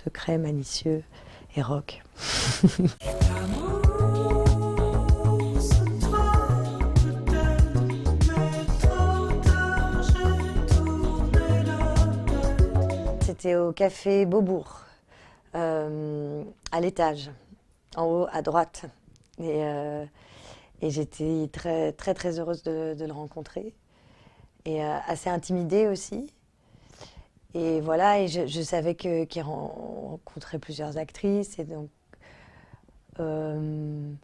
secret, malicieux et rock. C'était au café Beaubourg, à l'étage, en haut à droite. Et j'étais très heureuse de le rencontrer. Et assez intimidée aussi. Et voilà, et je savais qu'il rencontrait plusieurs actrices. Et donc, en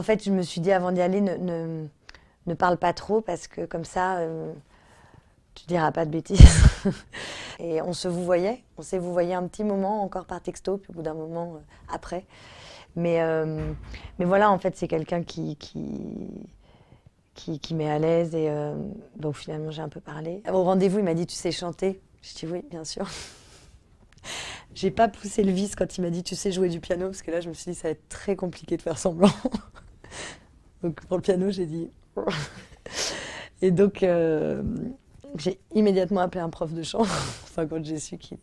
fait, je me suis dit avant d'y aller, ne parle pas trop parce que comme ça, tu diras pas de bêtises. Et on s'est vouvoyé un petit moment encore par texto, puis au bout d'un moment après. Mais voilà, en fait, c'est quelqu'un qui met à l'aise et donc finalement j'ai un peu parlé. Au rendez-vous, il m'a dit tu sais chanter? Je dis oui, bien sûr. J'ai pas poussé le vice quand il m'a dit tu sais jouer du piano parce que là je me suis dit ça va être très compliqué de faire semblant. Donc pour le piano j'ai dit et donc j'ai immédiatement appelé un prof de chant, enfin quand j'ai su qu'il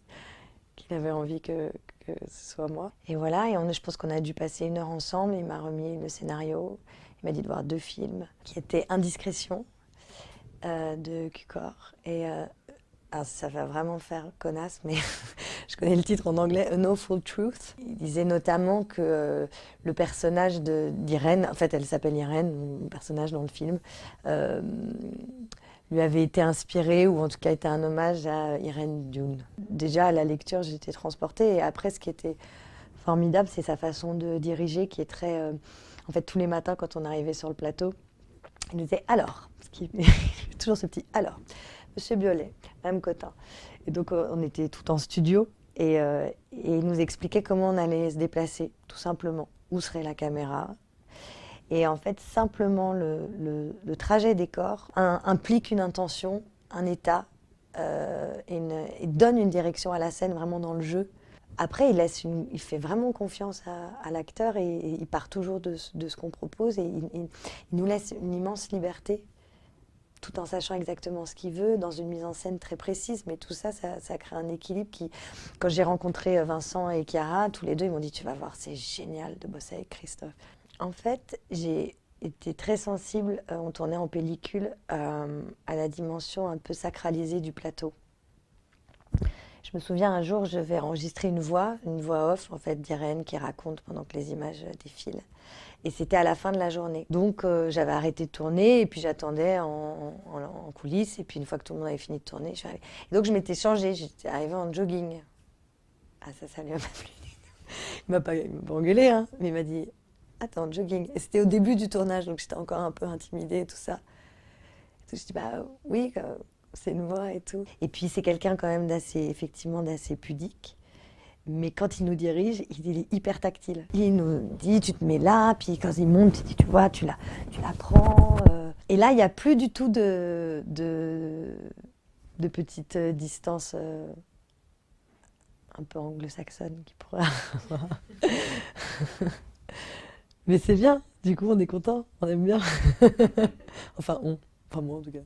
avait envie que ce soit moi. Et voilà, et je pense qu'on a dû passer 1 heure ensemble. Il m'a remis le scénario. Il m'a dit de voir 2 films qui étaient Indiscrétion de Cukor. Et alors ça va vraiment faire connasse, mais je connais le titre en anglais, An Awful Truth. Il disait notamment que le personnage d'Irène, en fait elle s'appelle Irène, mon personnage dans le film, lui avait été inspiré, ou en tout cas était un hommage à Irène Dune. Déjà à la lecture j'étais transportée, et après ce qui était formidable c'est sa façon de diriger qui est très... en fait tous les matins quand on arrivait sur le plateau, il nous disait « alors », toujours ce petit « alors ». Monsieur Biolay, Madame Cotin. Et donc on était tout en studio et il nous expliquait comment on allait se déplacer, tout simplement. Où serait la caméra? Et en fait, simplement le trajet des corps implique une intention, un état, et donne une direction à la scène vraiment dans le jeu. Après, il fait vraiment confiance à l'acteur et il part toujours de ce qu'on propose et il nous laisse une immense liberté, tout en sachant exactement ce qu'il veut, dans une mise en scène très précise. Mais tout ça, ça crée un équilibre qui... Quand j'ai rencontré Vincent et Chiara, tous les deux, ils m'ont dit « Tu vas voir, c'est génial de bosser avec Christophe ». En fait, j'ai été très sensible, on tournait en pellicule, à la dimension un peu sacralisée du plateau. Je me souviens, un jour, je vais enregistrer une voix off, en fait, d'Irène qui raconte pendant que les images défilent. Et c'était à la fin de la journée. Donc j'avais arrêté de tourner et puis j'attendais en coulisses. Et puis une fois que tout le monde avait fini de tourner, je suis arrivée. Et donc je m'étais changée, j'étais arrivée en jogging. Ah ça lui a pas plu. Il m'a pas engueulé, hein, mais il m'a dit « Attends, jogging ». Et c'était au début du tournage, donc j'étais encore un peu intimidée et tout ça. Et je dis « Bah oui, c'est une voix et tout ». Et puis c'est quelqu'un quand même d'assez pudique. Mais quand il nous dirige, il est hyper tactile. Il nous dit, tu te mets là, puis quand il monte, il dit, tu vois, tu la prends. Et là, il n'y a plus du tout de petite distance un peu anglo-saxonne qui pourrait avoir. Mais c'est bien, du coup, on est content, on aime bien. Enfin, moi en tout cas.